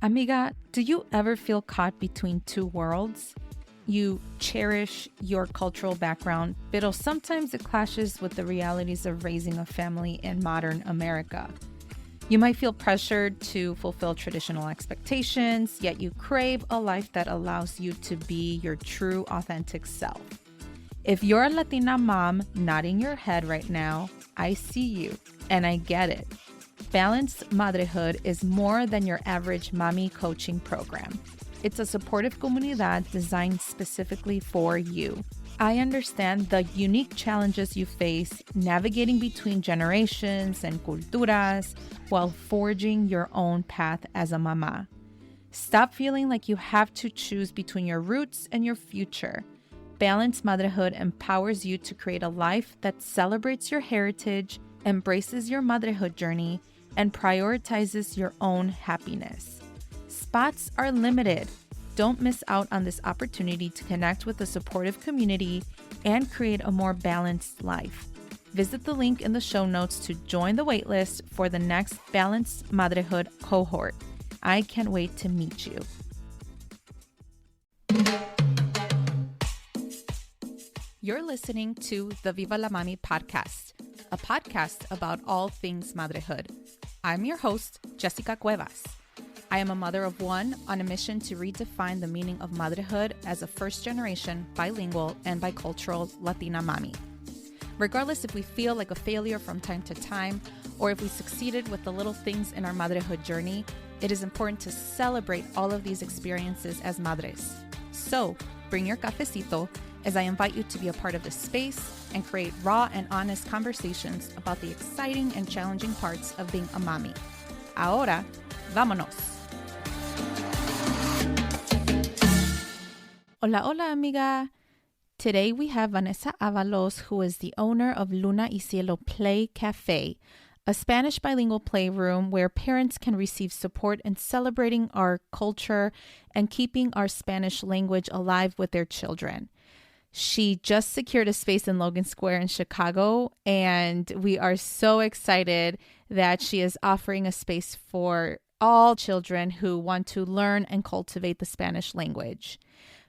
Amiga, do you ever feel caught between two worlds? You cherish your cultural background, but sometimes it clashes with the realities of raising a family in modern America. You might feel pressured to fulfill traditional expectations, yet you crave a life that allows you to be your true, authentic self. If you're a Latina mom nodding your head right now, I see you, and I get it. Balanced Motherhood is more than your average mommy coaching program. It's a supportive comunidad designed specifically for you. I understand the unique challenges you face navigating between generations and culturas while forging your own path as a mama. Stop feeling like you have to choose between your roots and your future. Balanced Motherhood empowers you to create a life that celebrates your heritage, embraces your motherhood journey, and prioritizes your own happiness. Spots are limited. Don't miss out on this opportunity to connect with a supportive community and create a more balanced life. Visit the link in the show notes to join the waitlist for the next Balanced Motherhood cohort. I can't wait to meet you. You're listening to the Viva la Mami podcast, a podcast about all things motherhood. I'm your host, Jessica Cuevas. I am a mother of one on a mission to redefine the meaning of motherhood as a first-generation, bilingual, and bicultural Latina mommy. Regardless if we feel like a failure from time to time, or if we succeeded with the little things in our motherhood journey, it is important to celebrate all of these experiences as madres. So, bring your cafecito as I invite you to be a part of this space and create raw and honest conversations about the exciting and challenging parts of being a mommy. Ahora, vámonos. Hola, hola, amiga. Today we have Vanessa Avalos, who is the owner of Luna y Cielo Café, a Spanish bilingual playroom where parents can receive support in celebrating our culture and keeping our Spanish language alive with their children. She just secured a space in Logan Square in Chicago, and we are so excited that she is offering a space for all children who want to learn and cultivate the Spanish language.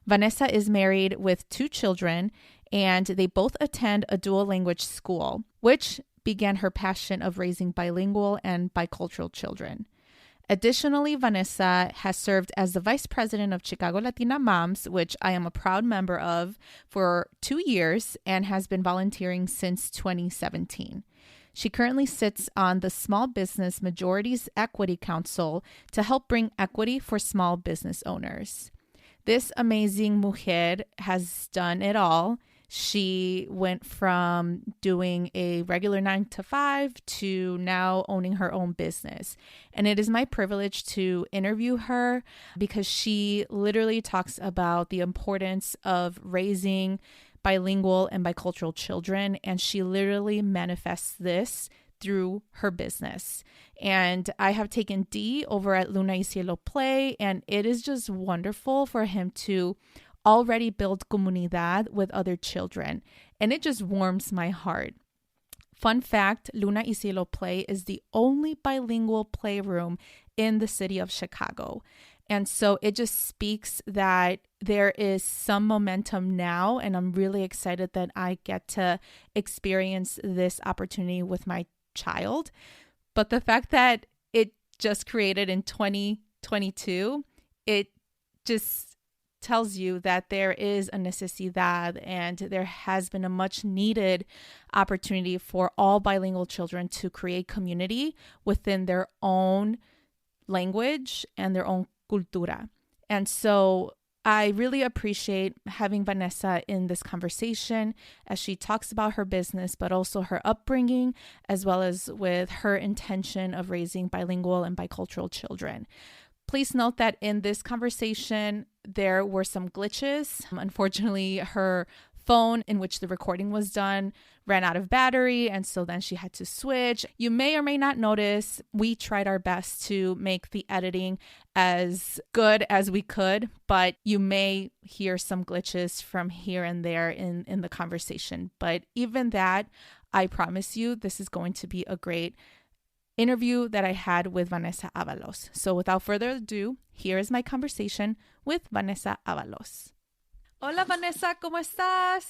Vanessa is married with 2 children, and they both attend a dual language school, which began her passion of raising bilingual and bicultural children. Additionally, Vanessa has served as the vice president of Chicago Latina Moms, which I am a proud member of, for 2 years and has been volunteering since 2017. She currently sits on the Small Business Majorities Equity Council to help bring equity for small business owners. This amazing mujer has done it all. She went from doing a regular 9-to-5 to now owning her own business. And it is my privilege to interview her because she literally talks about the importance of raising bilingual and bicultural children. And she literally manifests this through her business. And I have taken D over at Luna y Cielo Play, and it is just wonderful for him to already build comunidad with other children, and it just warms my heart. Fun fact, Luna y Cielo Play is the only bilingual playroom in the city of Chicago. And so it just speaks that there is some momentum now, and I'm really excited that I get to experience this opportunity with my child. But the fact that it just created in 2022, it just tells you that there is a necesidad and there has been a much needed opportunity for all bilingual children to create community within their own language and their own cultura. And so I really appreciate having Vanessa in this conversation as she talks about her business, but also her upbringing, as well as with her intention of raising bilingual and bicultural children. Please note that in this conversation, there were some glitches. Unfortunately, her phone in which the recording was done ran out of battery, and so then she had to switch. You may or may not notice, we tried our best to make the editing as good as we could, but you may hear some glitches from here and there in the conversation. But even that, I promise you, this is going to be a great interview that I had with Vanessa Avalos. So without further ado, here is my conversation with Vanessa Avalos. Hola Vanessa, ¿cómo estás?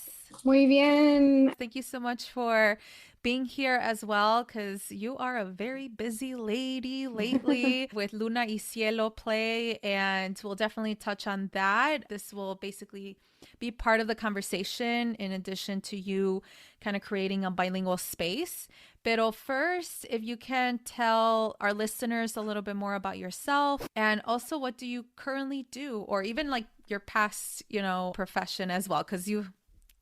Muy bien. Thank you so much for being here as well, because you are a very busy lady lately with Luna y Cielo Play, and we'll definitely touch on that. This will basically be part of the conversation in addition to you kind of creating a bilingual space. Pero first, if you can tell our listeners a little bit more about yourself, and also what do you currently do, or even like your past, profession as well, because you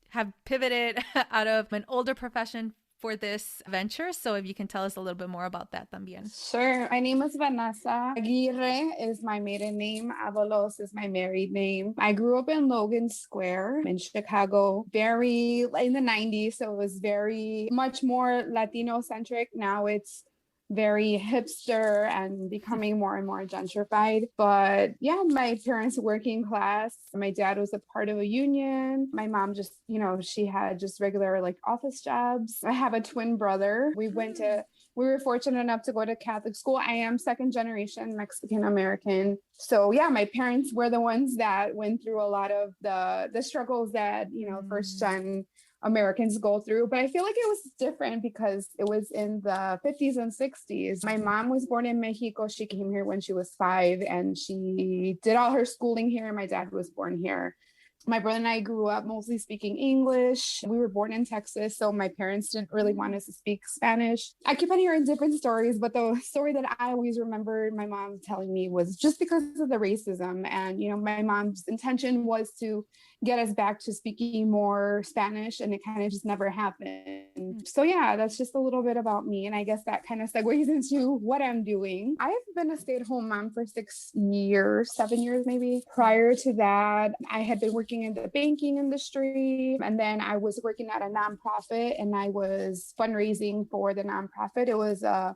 have pivoted out of an older profession for this venture. So if you can tell us a little bit more about that también. Sure. My name is Vanessa. Aguirre is my maiden name. Avalos is my married name. I grew up in Logan Square in Chicago, very in the 90s. So it was very much more Latino centric. Now it's very hipster and becoming more and more gentrified. But yeah, my parents were working class. My dad was a part of a union. My mom just, she had just regular like office jobs. I have a twin brother. We were fortunate enough to go to Catholic school. I am second generation Mexican American. So yeah, my parents were the ones that went through a lot of the struggles that, first gen Americans go through. But I feel like it was different because it was in the 50s and 60s. My mom was born in Mexico. She came here when she was 5 and she did all her schooling here. My dad was born here. My brother and I grew up mostly speaking English. We were born in Texas, so my parents didn't really want us to speak Spanish. I keep on hearing different stories, but the story that I always remember my mom telling me was just because of the racism. And, my mom's intention was to get us back to speaking more Spanish, and it kind of just never happened. So yeah, that's just a little bit about me. And I guess that kind of segues into what I'm doing. I've been a stay-at-home mom for 7 years maybe. Prior to that, I had been working in the banking industry, and then I was working at a nonprofit, and I was fundraising for the nonprofit. It was a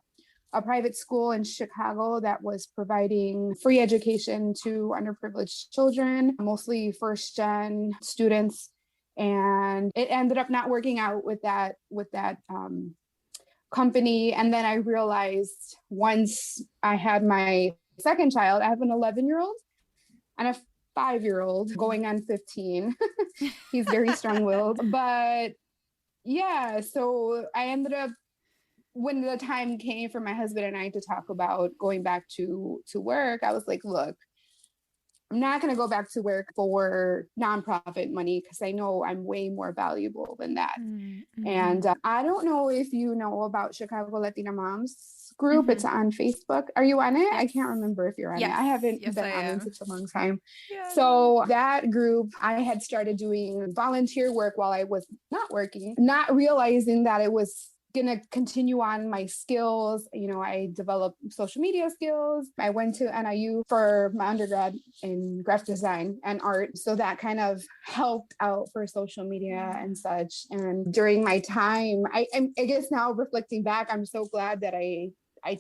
private school in Chicago that was providing free education to underprivileged children, mostly first gen students. And it ended up not working out with that company. And then I realized once I had my second child, I have an 11-year-old and a 5-year-old going on 15. He's very strong-willed. But yeah, so I ended up, when the time came for my husband and I to talk about going back to work, I was like, look, I'm not going to go back to work for nonprofit money because I know I'm way more valuable than that. Mm-hmm. And I don't know if you know about Chicago Latina Moms group. Mm-hmm. It's on Facebook. Are you on it? Yes. I can't remember if you're on it. I haven't been on it in such a long time. Yeah. So that group, I had started doing volunteer work while I was not working, not realizing that it was going to continue on my skills. I developed social media skills. I went to NIU for my undergrad in graphic design and art. So that kind of helped out for social media and such. And during my time, I guess now reflecting back, I'm so glad that I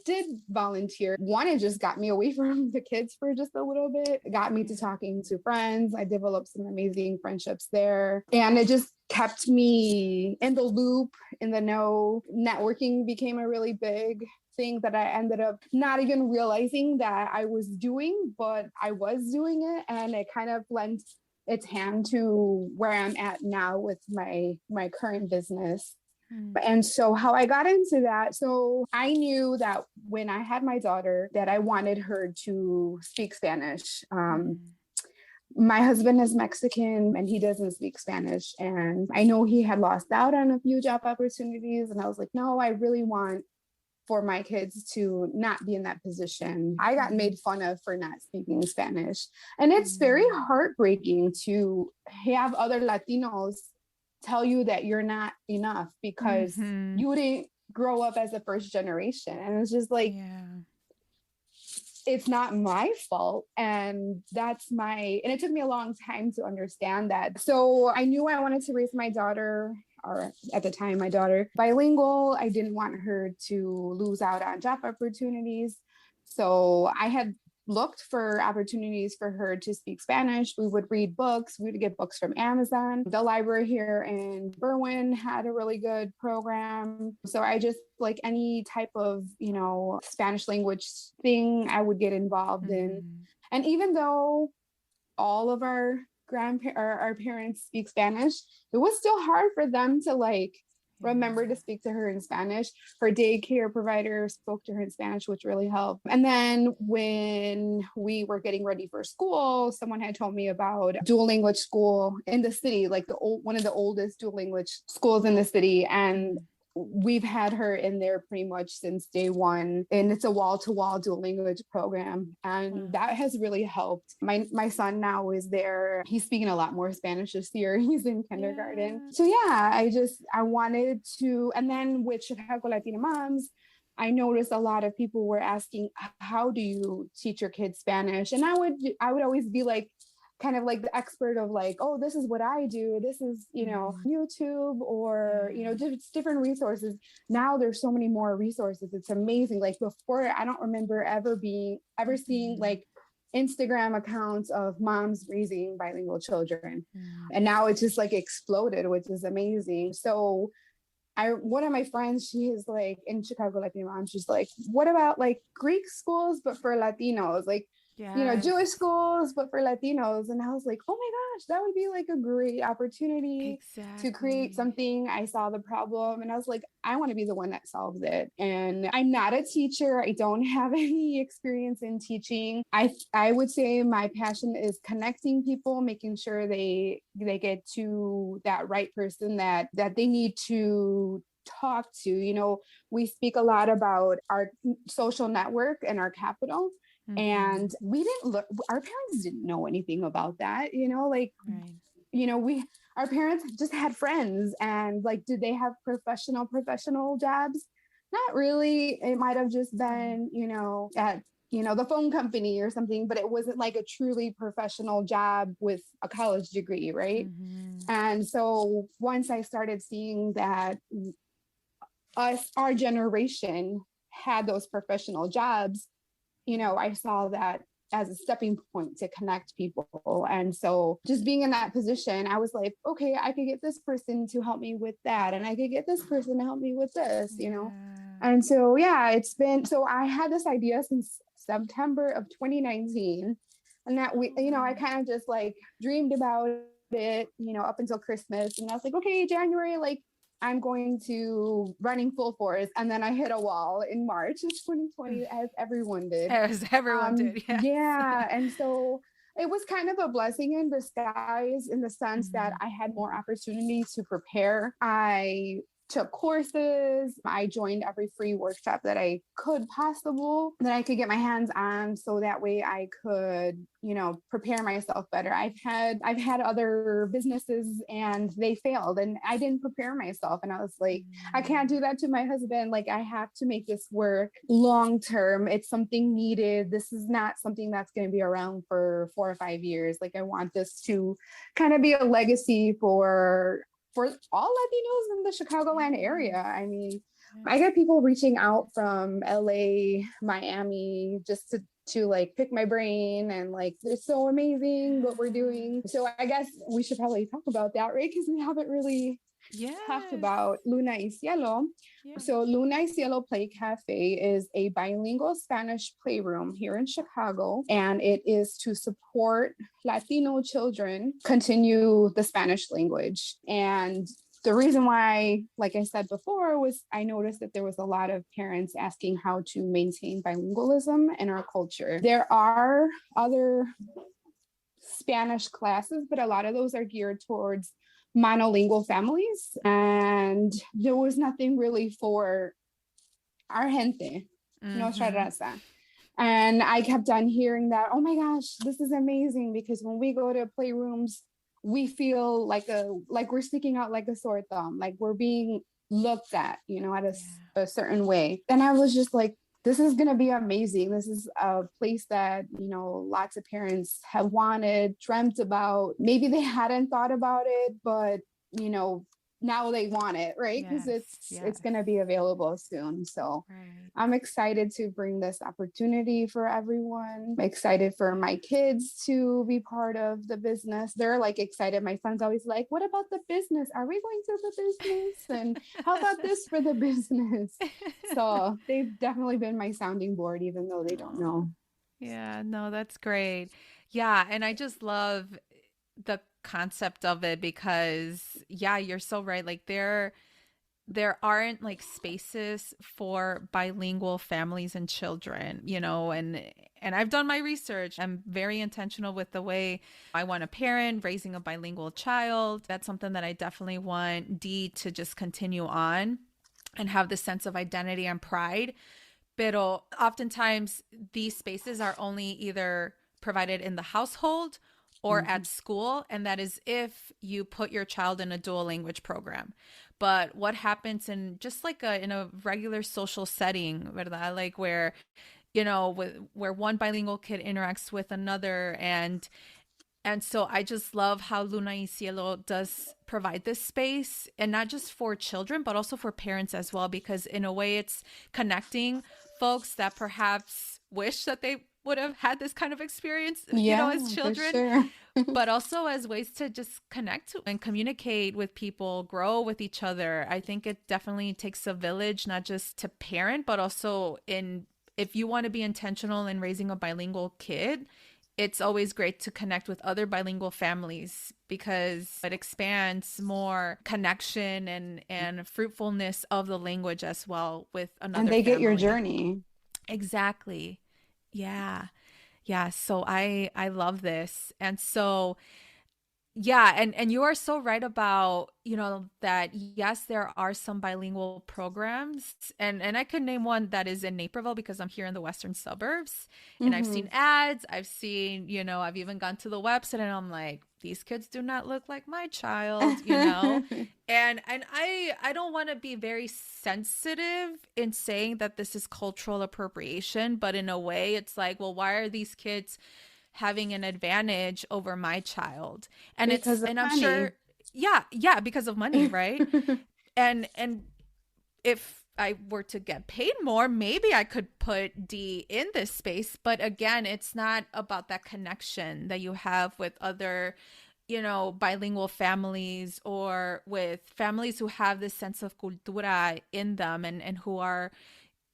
did volunteer. One, it just got me away from the kids for just a little bit. It got me to talking to friends. I developed some amazing friendships there. And it just kept me in the loop, in the know. Networking became a really big thing that I ended up not even realizing that I was doing, but I was doing it. And it kind of lent its hand to where I'm at now with my current business. And so how I got into that, so I knew that when I had my daughter that I wanted her to speak Spanish. My husband is Mexican and he doesn't speak Spanish. And I know he had lost out on a few job opportunities. And I was like, no, I really want for my kids to not be in that position. I got made fun of for not speaking Spanish. And it's very heartbreaking to have other Latinos tell you that you're not enough because you didn't grow up as a first generation. And it's just like, it's not my fault. And it took me a long time to understand that. So I knew I wanted to raise my daughter, or at the time, my daughter, bilingual. I didn't want her to lose out on job opportunities. So I had looked for opportunities for her to speak Spanish. We would read books. We would get books from Amazon. The library here in Berwyn had a really good program. So I just like any type of, Spanish language thing I would get involved in. And even though all of our our parents speak Spanish, it was still hard for them to like remember to speak to her in Spanish. Her daycare provider spoke to her in Spanish, which really helped. And then when we were getting ready for school, someone had told me about dual language school in the city, like one of the oldest dual language schools in the city. And we've had her in there pretty much since day one, and it's a wall-to-wall dual language program, and that has really helped. My son now is there. He's speaking a lot more Spanish this year. He's in kindergarten. So yeah, I wanted to. And then with Chicago Latina Moms, I noticed a lot of people were asking, how do you teach your kids Spanish? And I would always be like, kind of like the expert of like, oh, this is what I do. This is, YouTube or, just different resources. Now there's so many more resources. It's amazing. Like before, I don't remember ever seeing like Instagram accounts of moms raising bilingual children. And now it's just like exploded, which is amazing. So one of my friends, she is like in Chicago Latina Mom. She's like, what about like Greek schools, but for Latinos? Like, Jewish schools, but for Latinos. And I was like, oh my gosh, that would be like a great opportunity to create something. I saw the problem and I was like, I want to be the one that solves it. And I'm not a teacher. I don't have any experience in teaching. I would say my passion is connecting people, making sure they get to that right person that they need to talk to. We speak a lot about our social network and our capital. And our parents didn't know anything about that, our parents just had friends, and like, did they have professional jobs? Not really. It might have just been, at, the phone company or something, but it wasn't like a truly professional job with a college degree. Right. And so once I started seeing that our generation had those professional jobs, I saw that as a stepping point to connect people. And so just being in that position, I was like, okay, I could get this person to help me with that. And I could get this person to help me with this, And so, yeah, so I had this idea since September of 2019. And that I kind of just like dreamed about it, up until Christmas. And I was like, okay, January, like, I'm going to running full force. And then I hit a wall in March of 2020, as everyone did. Yeah. And so it was kind of a blessing in disguise in the sense that I had more opportunities to prepare. I took courses. I joined every free workshop that I could get my hands on, so that way I could, prepare myself better. I've had other businesses and they failed and I didn't prepare myself. And I was like, I can't do that to my husband. Like, I have to make this work long term. It's something needed. This is not something that's going to be around for 4 or 5 years. Like, I want this to kind of be a legacy for all Latinos in the Chicagoland area. I mean, I get people reaching out from LA, Miami, just to like pick my brain and like, it's so amazing what we're doing. So I guess we should probably talk about that, right? Because we haven't really talked about Luna y Cielo. So Luna y Cielo Play Cafe is a bilingual Spanish playroom here in Chicago, and it is to support Latino children continue the Spanish language. And the reason why, like I said before, was I noticed that there was a lot of parents asking how to maintain bilingualism in our culture. There are other Spanish classes, but a lot of those are geared towards monolingual families, and there was nothing really for our gente, nuestra raza. And I kept on hearing that, oh my gosh, this is amazing, because when we go to playrooms, we feel like we're sticking out like a sore thumb, like we're being looked at, at a certain way. And I was just like, this is going to be amazing. This is a place that, lots of parents have wanted, dreamt about. Maybe they hadn't thought about it, but, now they want it, right? Because Yes. it's going to be available soon. So Right. I'm excited to bring this opportunity for everyone. I'm excited for my kids to be part of the business. They're like excited. My son's always like, what about the business? Are we going to the business? And how about this for the business? So they've definitely been my sounding board, even though they don't Aw. know. Yeah, no, that's great. Yeah, and I just love the concept of it because yeah, you're so right. Like there aren't like spaces for bilingual families and children, you know, and I've done my research. I'm very intentional with the way I want to parent, raising a bilingual child. That's something that I definitely want Dee to just continue on and have this sense of identity and pride. Pero oftentimes these spaces are only either provided in the household or Mhm. at school, and that is if you put your child in a dual language program. But what happens in just like in a regular social setting, verdad? Like where you know where one bilingual kid interacts with another, and so I just love how Luna y Cielo does provide this space, and not just for children, but also for parents as well, because in a way it's connecting folks that perhaps wish that they would have had this kind of experience, you know, as Yeah, for children, sure. but also as ways to just connect and communicate with people, grow with each other. I think it definitely takes a village, not just to parent, but also in if you want to be intentional in raising a bilingual kid, it's always great to connect with other bilingual families because it expands more connection and fruitfulness of the language as well with And another they get your family. journey. Exactly. Yeah. Yeah, so I love this. And so yeah, and you are so right about, you know, that yes, there are some bilingual programs, and I could name one that is in Naperville because I'm here in the western suburbs, and I've Hmm. seen ads, I've seen, you know, I've even gone to the website and I'm like, these kids do not look like my child, you know. And I don't want to be very sensitive in saying that this is cultural appropriation, but in a way it's like, well, why are these kids having an advantage over my child? And Because it's of and I'm money. sure yeah, because of money, right? And if I were to get paid more, maybe I could put D in this space, but again, it's not about that connection that you have with other, you know, bilingual families or with families who have this sense of cultura in them, and who are,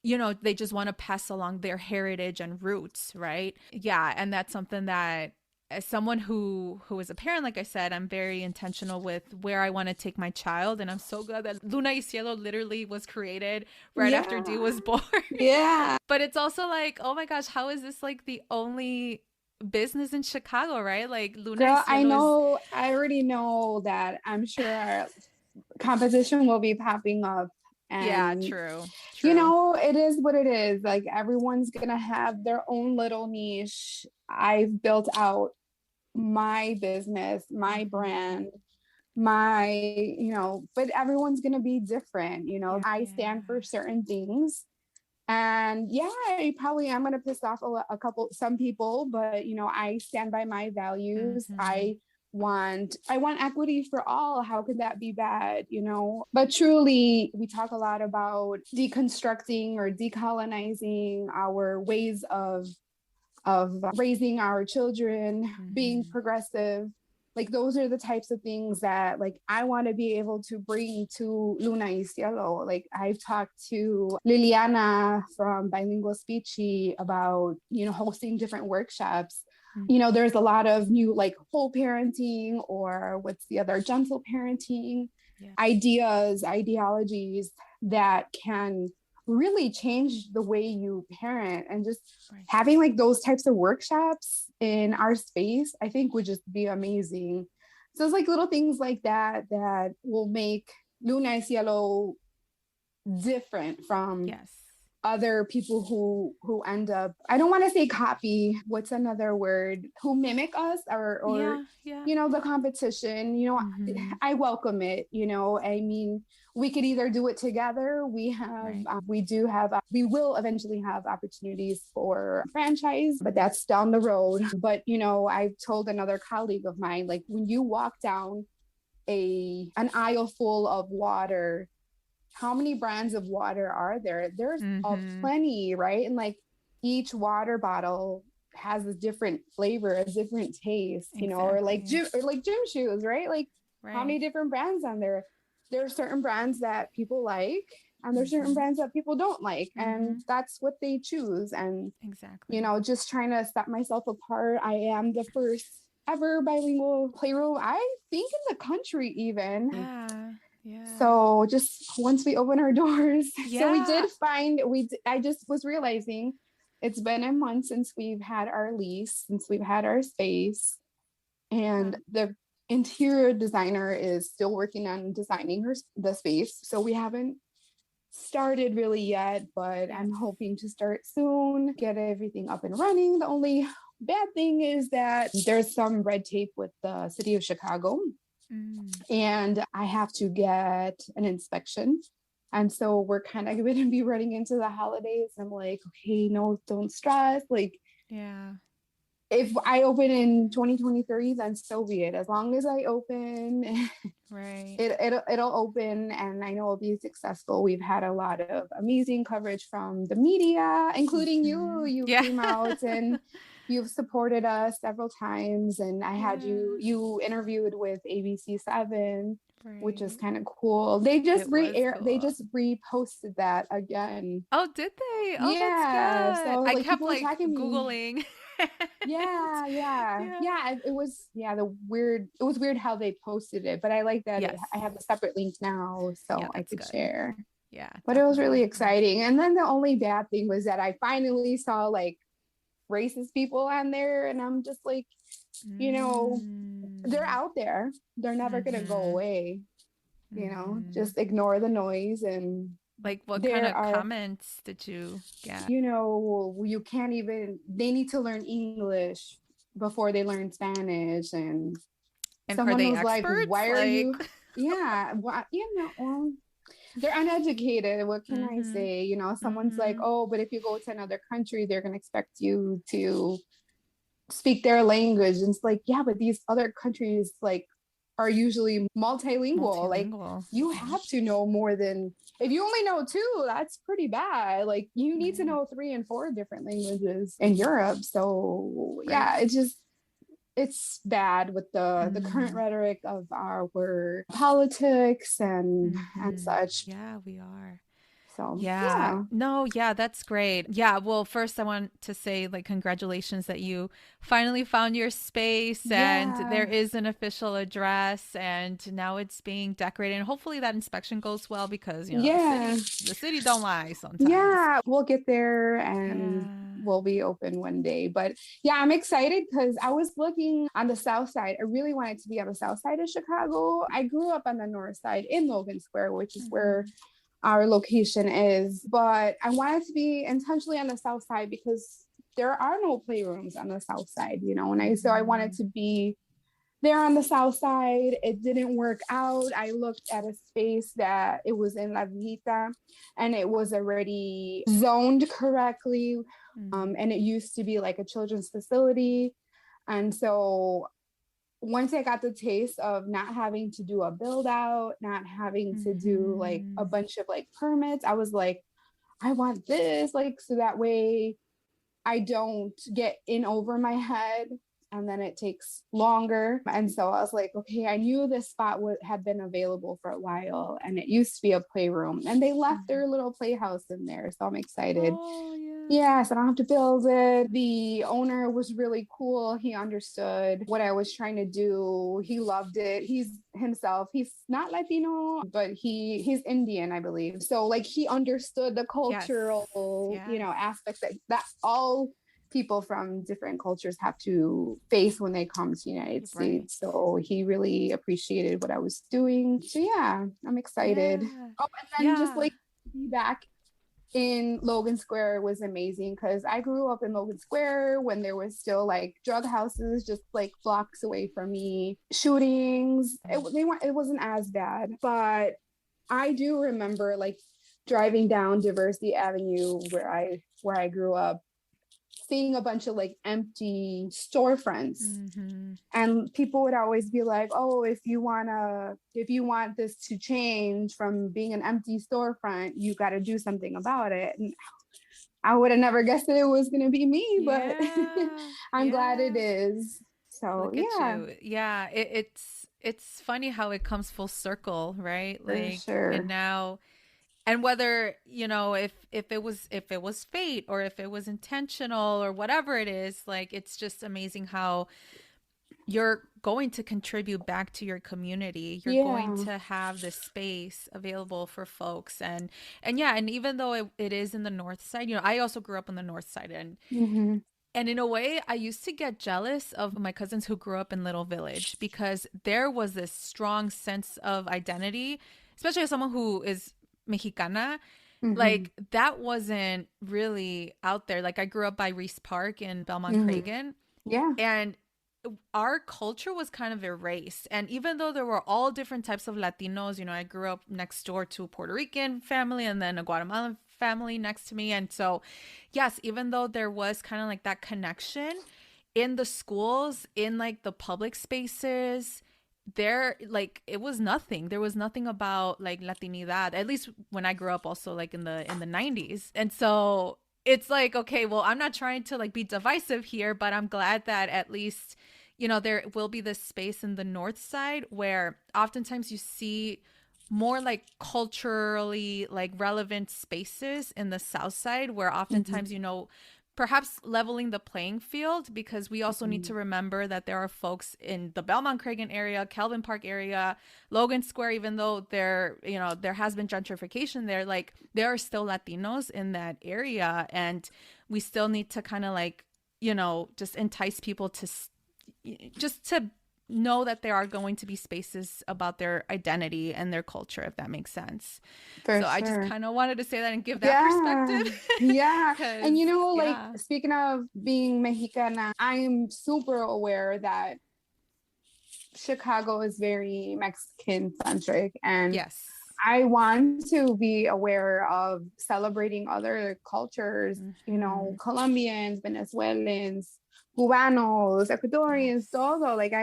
you know, they just want to pass along their heritage and roots, right? Yeah, and that's something that as someone who is a parent, like I said, I'm very intentional with where I want to take my child, and I'm so glad that Luna y Cielo literally was created right after Yeah. D was born. Yeah. But it's also like, oh my gosh, how is this like the only business in Chicago, right? Like Luna y Girl, I Cielo is know, I already know that I'm sure our competition will be popping up. yeah, And, true, you true. know, it is what it is. Like everyone's going to have their own little niche. I've built out my business, my Mm-hmm. brand, my, but everyone's going to be different. I Yeah. stand for certain things. And yeah, I probably am going to piss off some people, but I stand by my values. Mm-hmm. I want equity for all. How could that be bad? But truly, we talk a lot about deconstructing or decolonizing our ways of raising our children, being Mm-hmm. progressive. Like those are the types of things that like I want to be able to bring to Luna y Cielo. Like I've talked to Liliana from Bilingual Speechy about, hosting different workshops. There's a lot of new like whole parenting, or what's the other, gentle parenting Yeah. ideas, ideologies that can really change the way you parent. And just Right. having like those types of workshops in our space, I think would just be amazing. So it's like little things like that will make Luna y Cielo different from Yes. other people who end up, I don't want to say copy, what's another word, who mimic us, or Yeah, yeah, the yeah. competition. Mm-hmm. I welcome it. I mean, we could either do it together. Right. We will eventually have opportunities for franchise, but that's down the road. But I've told another colleague of mine, like when you walk down an aisle full of water, how many brands of water are there? There's plenty, right? And like each water bottle has a different flavor, a different taste, you know, or like gym shoes, right? Like how many different brands on there? There are certain brands that people like, and there's certain brands that people don't like, and that's what they choose. And you know, just trying to set myself apart. I am the first ever bilingual playroom, I think, in the country even. Yeah. So just once we open our doors. So we did find, I just was realizing it's been a month since we've had our lease, since we've had our space. And the interior designer is still working on designing the space. So we haven't started really yet, but I'm hoping to start soon, get everything up and running. The only bad thing is that there's some red tape with the city of Chicago, and I have to get an inspection. And so we're kind of going to be running into the holidays. I'm like, okay, no, don't stress. Like, if I open in 2023, then so be it. As long as I open, it'll open, and I know it'll be successful. We've had a lot of amazing coverage from the media, including you. You came out and you've supported us several times, and I had you interviewed with ABC7, which is kind of cool. They just they just reposted that again. Oh, did they? Oh, that's good. So I like kept people were tagging me. Googling. It was it was weird how they posted it, but I like that I have a separate link now, so I could share. But it was really exciting. And then the only bad thing was that I finally saw like racist people on there, and I'm just like, you know, they're out there, they're never gonna go away, you know, just ignore the noise. And like, what kind of comments did you get? You know, you can't even, they need to learn English before they learn Spanish. And someone was experts? Like, why are you? Well, you know, well, they're uneducated. What can I say? You know, someone's like, oh, but if you go to another country, they're going to expect you to speak their language. And it's like, yeah, but these other countries like are usually multilingual. Like, you have to know more than, if you only know two, that's pretty bad. Like, you need to know 3 and 4 different languages in Europe. So it's bad with the current rhetoric of our politics and such. Yeah, we are. So that's great. Yeah, well, first I want to say, like, congratulations that you finally found your space, and there is an official address, and now it's being decorated, and hopefully that inspection goes well, because you know the city don't lie sometimes. Yeah, we'll get there, and we'll be open one day. But yeah, I'm excited because I was looking on the south side. I really wanted to be on the south side of Chicago. I grew up on the north side in Logan Square, which is where our location is, but I wanted to be intentionally on the south side because there are no playrooms on the south side, you know, and so I wanted to be there on the south side. It didn't work out. I looked at a space that it was in La Vita, and it was already zoned correctly, and it used to be like a children's facility. And so once I got the taste of not having to do a build out, not having to do like a bunch of like permits, I was like, I want this, like, so that way I don't get in over my head and then it takes longer. And so I was like, okay, I knew this spot had been available for a while, and it used to be a playroom, and they left their little playhouse in there. So I'm excited. So I don't have to build it. The owner was really cool. He understood what I was trying to do. He loved it. He's not Latino, but he's Indian, I believe. So like, he understood the cultural, you know, aspects that all people from different cultures have to face when they come to the United States. So he really appreciated what I was doing. So yeah, I'm excited. Oh, and then just like be back in Logan Square was amazing, because I grew up in Logan Square when there was still like drug houses just like blocks away from me, shootings. It wasn't as bad, but I do remember like driving down Diversity Avenue where I grew up, seeing a bunch of like empty storefronts. Mm-hmm. And people would always be like, oh, if you want this to change from being an empty storefront, you got to do something about it. And I would have never guessed that it was going to be me, but Yeah. I'm glad it Yeah. is. So Look at yeah, you. Yeah, it's funny how it comes full circle, right? for Like, and sure. now, and whether, if it was fate or if it was intentional or whatever it is, like it's just amazing how you're going to contribute back to your community. You're going Yeah. to have this space available for folks. And yeah, and even though it is in the north side, I also grew up on the north side, Mm-hmm. and in a way, I used to get jealous of my cousins who grew up in Little Village because there was this strong sense of identity, especially as someone who is Mexicana. Mm-hmm. Like that wasn't really out there. Like I grew up by Reese Park in Belmont Mm-hmm. Cragen, Yeah. and our culture was kind of erased. And even though there were all different types of Latinos, I grew up next door to a Puerto Rican family and then a Guatemalan family next to me. And so, yes, even though there was kind of like that connection in the schools, in like the public spaces, there, like, it was nothing. There was nothing about like Latinidad, at least when I grew up, also like in the 90s. And so it's like, okay, well, I'm not trying to like be divisive here, but I'm glad that at least, there will be this space in the north side where oftentimes you see more like culturally like relevant spaces in the south side where Mm-hmm. oftentimes, perhaps leveling the playing field, because we also need Mm-hmm. to remember that there are folks in the Belmont Cragen area, Kelvin Park area, Logan Square, even though there has been gentrification there, like there are still Latinos in that area, and we still need to kind of like, just entice people to just to know that there are going to be spaces about their identity and their culture, if that makes sense. For So I just sure. kind of wanted to say that and give that Yeah. perspective. Yeah. Because And like yeah. speaking of being Mexicana, I am super aware that Chicago is very Mexican centric, and Yes. I want to be aware of celebrating other cultures, Mm-hmm. Colombians, Venezuelans, Cubanos, Ecuadorians, Yes. todo. Like I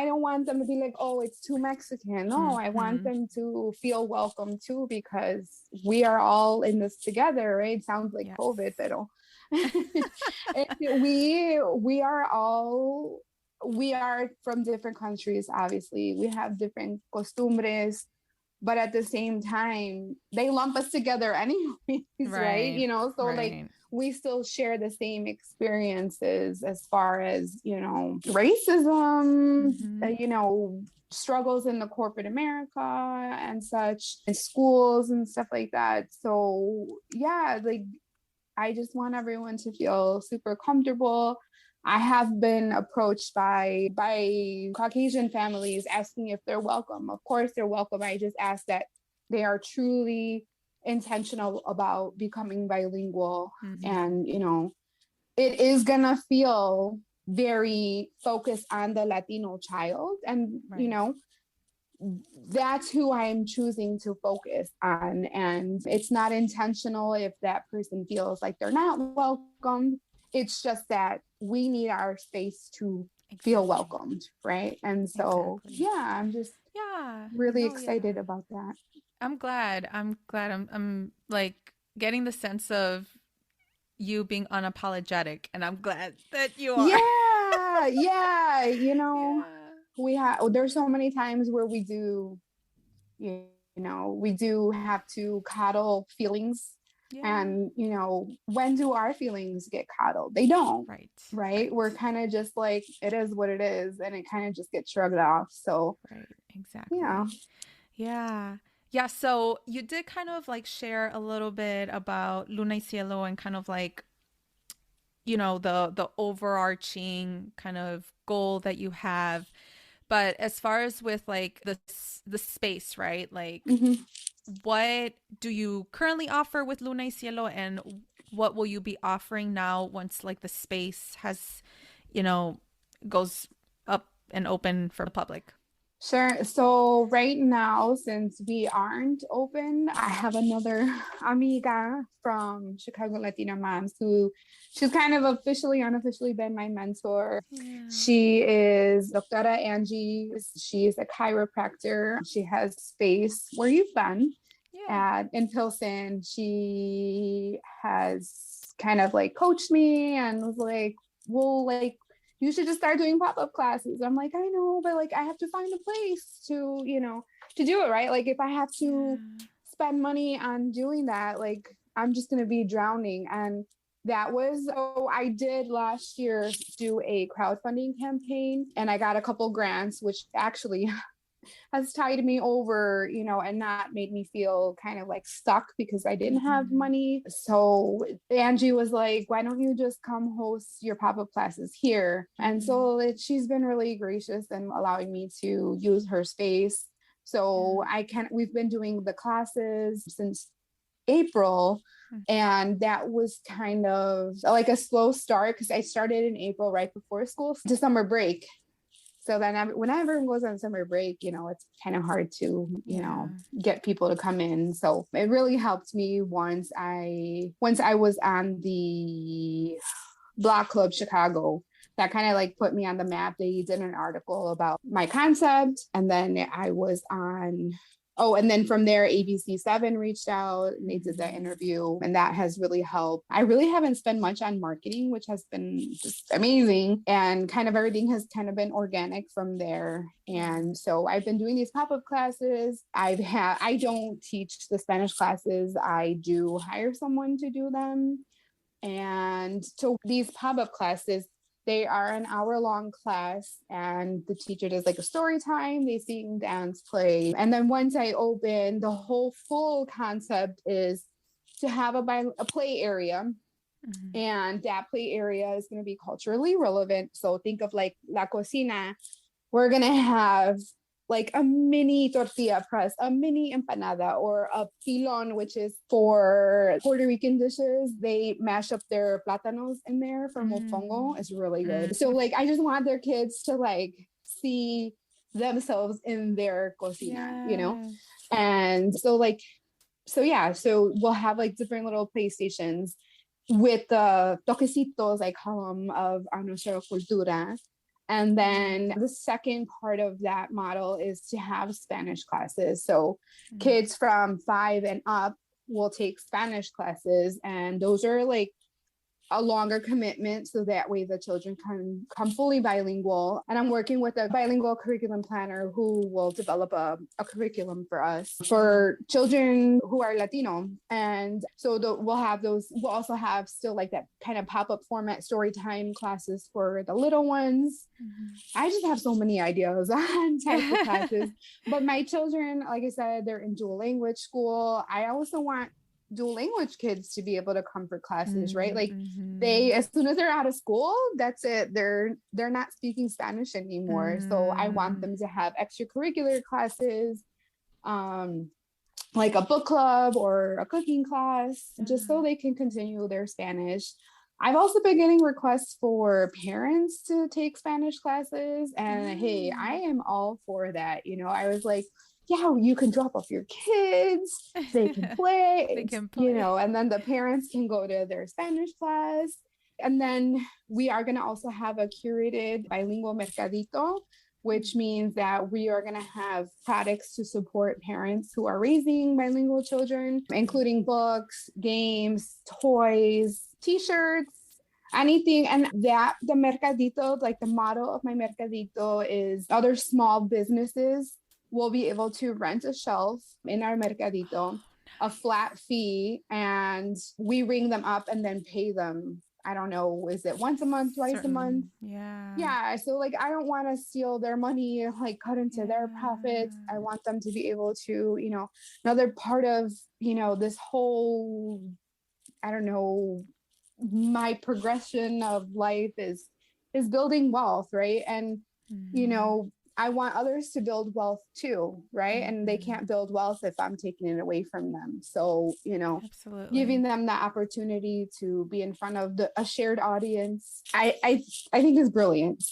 don't want them to be like, oh, it's too Mexican. No, I want Mm-hmm. them to feel welcome too, because we are all in this together, right? It sounds like Yes. COVID, pero we are from different countries, obviously. We have different costumbres, but at the same time, they lump us together anyways, right? Right. So like Right. we still share the same experiences as far as, racism, Mm-hmm. struggles in the corporate America and such, in schools and stuff like that. So yeah, like I just want everyone to feel super comfortable. I have been approached by Caucasian families asking if they're welcome. Of course they're welcome. I just ask that they are truly intentional about becoming bilingual, Mm-hmm. and it is going to feel very focused on the Latino child, and Right. that's who I'm choosing to focus on. And it's not intentional if that person feels like they're not welcome. It's just that we need our space to feel Exactly. welcomed, right? And so, Exactly. yeah, I'm just Yeah. really No, yeah. excited about that. I'm glad. I'm glad. I'm like getting the sense of you being unapologetic, and I'm glad that you are. Yeah, yeah. Yeah. There's so many times where we do have to coddle feelings. Yeah. And, when do our feelings get coddled? They don't, Right. right? Right. We're kind of just like, it is what it is. And it kind of just gets shrugged off. So, Right. yeah. Exactly. Yeah. Yeah. So you did kind of like share a little bit about Luna y Cielo and kind of like, the overarching kind of goal that you have. But as far as with like the space, right? Like Mm-hmm. what do you currently offer with Luna y Cielo, and what will you be offering now once like the space has, you know, goes up and open for the public? Sure. So right now, since we aren't open, I have another amiga from Chicago Latina Moms who she's kind of officially, unofficially been my mentor. Yeah. She is Doctora Angie. She is a chiropractor. She has space where you've been Yeah. at in Pilsen. She has kind of like coached me and was like, well, like you should just start doing pop-up classes. I'm like, I know, but like I have to find a place to, to do it, right? Like if I have to Yeah. spend money on doing that, like I'm just gonna be drowning. And that was I did last year do a crowdfunding campaign and I got a couple grants, which actually has tied me over, and not made me feel kind of like stuck because I didn't have Mm-hmm. money. So Angie was like, why don't you just come host your pop-up classes here? And Mm-hmm. so she's been really gracious in allowing me to use her space. So Yeah. we've been doing the classes since April. And that was kind of like a slow start because I started in April right before school to summer break. So then when everyone goes on summer break, it's kind of hard to, Yeah. get people to come in. So it really helped me once I was on the Block Club Chicago. That kind of like put me on the map. They did an article about my concept. And then I was on and then from there, ABC7 reached out and they did that Mm-hmm. interview, and that has really helped. I really haven't spent much on marketing, which has been just amazing. And kind of everything has kind of been organic from there. Yeah. And so I've been doing these pop up classes. I don't teach the Spanish classes, I do hire someone to do them. And so these pop-up classes, they are an hour-long class, and the teacher does like a story time, they sing, dance, play. And then once I open, the whole full concept is to have a play area. Mm-hmm. And that play area is going to be culturally relevant. So think of like La Cocina. We're going to have like a mini tortilla press, a mini empanada, or a pilon, which is for Puerto Rican dishes. They mash up their plátanos in there for mofongo. It's really good. So like, I just want their kids to like see themselves in their cocina. Yes. And so we'll have like different little playstations with the toquecitos, I call them, of nuestra cultura. And then the second part of that model is to have Spanish classes. So Mm-hmm. kids from 5 and up will take Spanish classes, and those are like a longer commitment so that way the children can come fully bilingual. And I'm working with a bilingual curriculum planner who will develop a curriculum for us for children who are Latino. And so we'll also have still like that kind of pop-up format story time classes for the little ones. Mm-hmm. I just have so many ideas on type of classes. But my children, like I said, they're in dual language school. I also want dual language kids to be able to come for classes, right? Like Mm-hmm. they, as soon as they're out of school, that's it. They're not speaking Spanish anymore. So I want Mm-hmm. them to have extracurricular classes, like a book club or a cooking class, just so they can continue their Spanish. I've also been getting requests for parents to take Spanish classes, and hey, I am all for that. I was like, yeah, you can drop off your kids, they can They play, can play. and then the parents can go to their Spanish class. And then we are going to also have a curated bilingual mercadito, which means that we are going to have products to support parents who are raising bilingual children, including books, games, toys, t-shirts, anything. And that the mercadito, like the motto of my mercadito, is other small businesses will be able to rent a shelf in our mercadito, a flat fee, and we ring them up and then pay them. I don't know, is it once a month, twice a month? Certain. Yeah. Yeah, so like I don't want to steal their money, like cut into their profits. Yeah. I want them to be able to, another part of, this whole, I don't know, my progression of life is building wealth, right? And you Mm-hmm. know I want others to build wealth too, right? And they Mm-hmm. can't build wealth if I'm taking it away from them. So Absolutely. giving them the opportunity to be in front of a shared audience, I think is brilliant.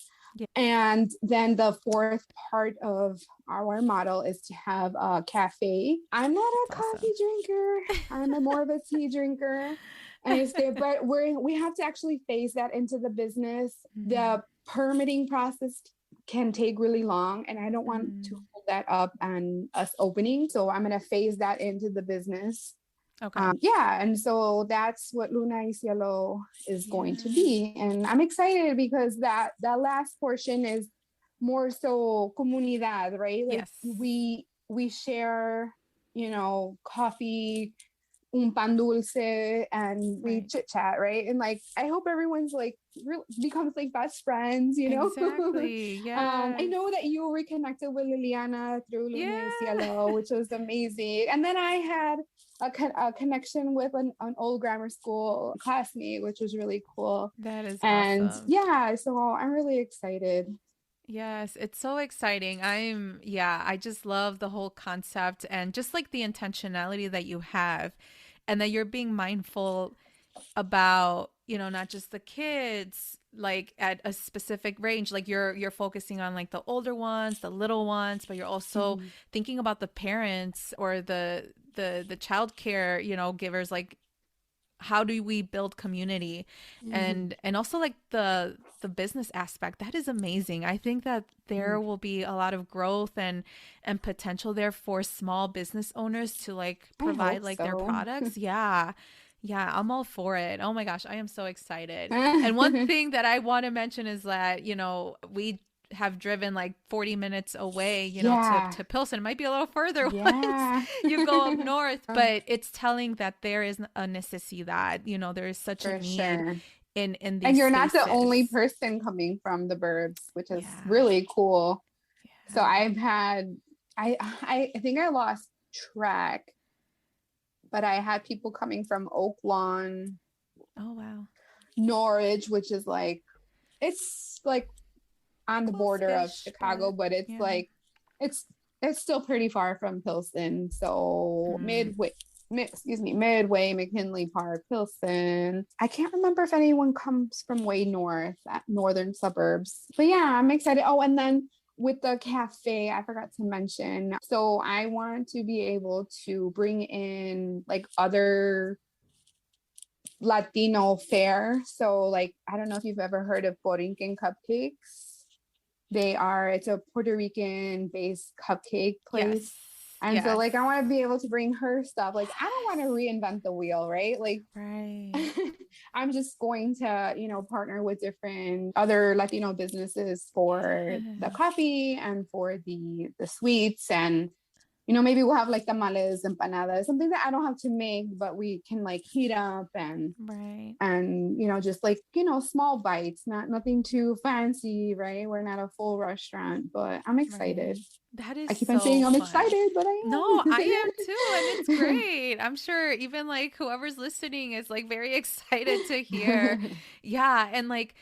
And then the fourth part of our model is to have a cafe. I'm not a That's coffee awesome. drinker. I'm a more of a tea drinker. But we have to actually phase that into the business. Mm-hmm. The permitting process can take really long, and I don't want to Mm. hold that up on us opening. So I'm going to phase that into the business. Okay. Yeah, and so that's what Luna y Cielo is going to Yeah. be, and I'm excited because that last portion is more so comunidad, right? Like Yes. we share, coffee, un pan dulce, and we Right. chit chat, right? And like I hope everyone's like becomes like best friends, Exactly. I Yes. know that you reconnected with Liliana through Yeah. Luna y Cielo, which was amazing. And then I had a connection with an old grammar school classmate, which was really cool. That is And awesome. yeah, so I'm really excited. Yes, it's so exciting. I just love the whole concept and just like the intentionality that you have and that you're being mindful about, not just the kids like at a specific range. Like you're focusing on like the older ones, the little ones, but you're also Mm-hmm. thinking about the parents or the child care, givers, like how do we build community Mm-hmm. and also like the business aspect. That is amazing. I think that there will be a lot of growth and potential there for small business owners to like I provide hope like their so. products. Yeah, I'm all for it. Oh my gosh, I am so excited. And one thing that I want to mention is that we have driven like 40 minutes away, Yeah. to Pilsen. It might be a little further once Yeah. you go up north, but it's telling that there is a necesidad. There is such a For need sure. in And these you're not the only spaces. person coming from the burbs, which is Yeah. really cool. So Yeah. I think I lost track, but I had people coming from Oak Lawn, Oh wow. Norwich, which is like it's like on the border of Close-ish, Chicago, but but it's yeah. like it's it's still pretty far from Pilsen. So Mm. Midway, McKinley Park, Pilsen. I can't remember if anyone comes from way north, at northern suburbs. But yeah, I'm excited. Oh, and then with the cafe, I forgot to mention. So I want to be able to bring in like other Latino fare. So like I don't know if you've ever heard of Borinquen cupcakes. It's a Puerto Rican based cupcake place. Yes. And so Yes. like I want to be able to bring her stuff. Like I don't want to reinvent the wheel, right? Like Right. I'm just going to, partner with different other Latino businesses for the Yeah. coffee and for the sweets, and maybe we'll have like tamales, empanadas, something that I don't have to make, but we can like heat up Right. and just like small bites, nothing too fancy, right? We're not a full restaurant, but I'm Right. excited. That is I keep on saying so I'm fun. excited, but No, I I am too, and it's am. great. I'm sure even like whoever's listening is like very excited to hear. Yeah, and like,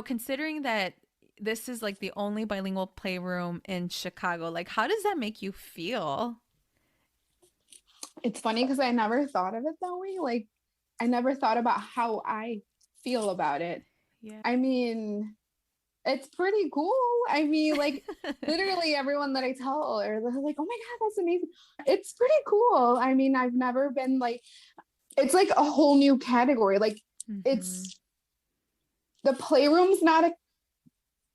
considering that this is like the only bilingual playroom in Chicago, like how does that make you feel? It's funny because I never thought of it that way. Like I never thought about how I feel about it. Yeah. I mean, it's pretty cool. I mean, like literally everyone that I tell are like, "Oh my god, that's amazing." It's pretty cool. I mean, I've never been like it's like a whole new category. Like Mm-hmm. it's the playroom's not a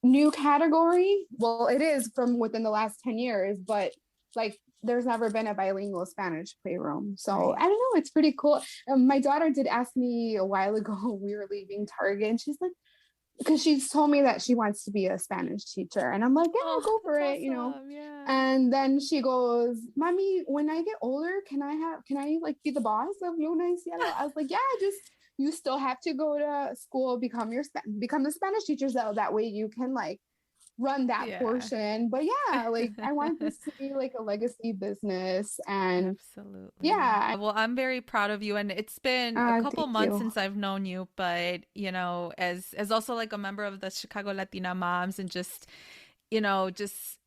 new category. Well, it is from within the last 10 years, but like there's never been a bilingual Spanish playroom. So I Right. don't know. It's pretty cool. My daughter did ask me a while ago, we were leaving Target, and she's like, because she's told me that she wants to be a Spanish teacher. And I'm like, yeah, Oh, go for that's it. awesome. Yeah. And then she goes, Mommy, when I get older, can I like be the boss of Luna y Cielo? I was like, yeah, just you still have to go to school, become the Spanish teacher, so that way you can like run that Yeah. portion. But yeah, like I want this to be like a legacy business. And Absolutely. yeah, Well, I'm very proud of you, and it's been a couple thank months you. since I've known you, but as also like a member of the Chicago Latina Moms, and just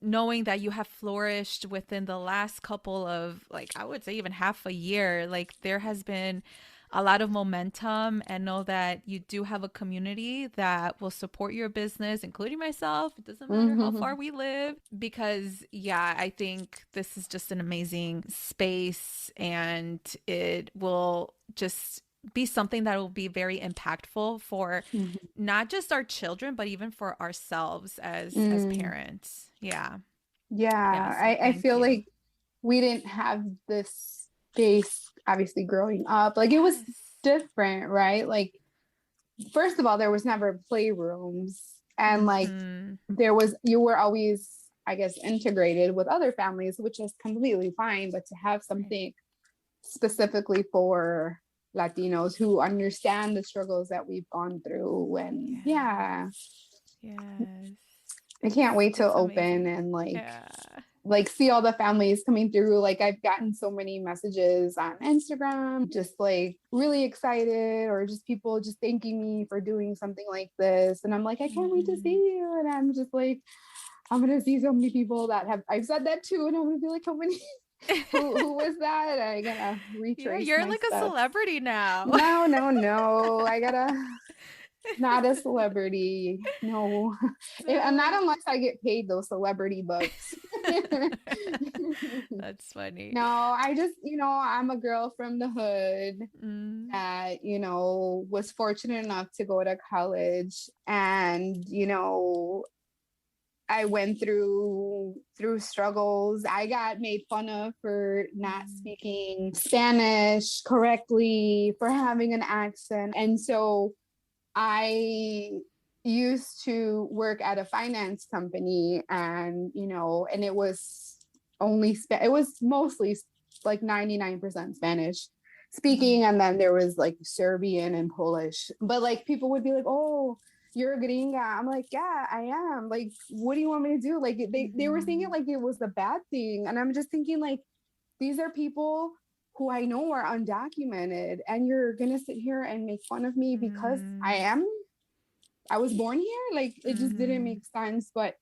knowing that you have flourished within the last couple of, like, I would say even half a year, like there has been a lot of momentum and know that you do have a community that will support your business, including myself. It doesn't matter how far we live, because yeah, I think this is just an amazing space, and it will just be something that will be very impactful for not just our children, but even for ourselves as parents. Yeah. Yeah. Yeah, So I thank feel you. like we didn't have this space, obviously, growing up. Like, it was Yes. different, right? Like, first of all, there was never playrooms, and like Mm-hmm. you were always, I guess, integrated with other families, which is completely fine. But to have Right. something specifically for Latinos who understand the struggles that we've gone through, and Yes. yeah, Yes. I can't wait to It's open amazing. and Yeah. like see all the families coming through. Like, I've gotten so many messages on Instagram, just like really excited, or just people just thanking me for doing something like this. And I'm like, I can't wait to see Mm-hmm. you. And I'm just like, I'm gonna see so many people that have I've said that too. And I'm gonna be like, how many who was that? And I gotta Yeah, retrace you're my like a steps. celebrity now. No, no, no. I gotta not a celebrity. No. And not No. unless I get paid those celebrity bucks. That's funny. No, I just, I'm a girl from the hood Mm. that, was fortunate enough to go to college, and, I went through struggles. I got made fun of for not Mm. speaking Spanish correctly, for having an accent. And so I used to work at a finance company, and and it was it was mostly like 99% Spanish Mm. speaking, and then there was like Serbian and Polish. But like people would be like, "Oh, you're a gringa." I'm like, "Yeah, I am." Like, what do you want me to do? Like, they were saying it Mm-hmm. like it was a bad thing, and I'm just thinking, like, these are people who I know are undocumented, and you're gonna sit here and make fun of me because Mm. I was born here. Like, it just didn't Mm-hmm. make sense. But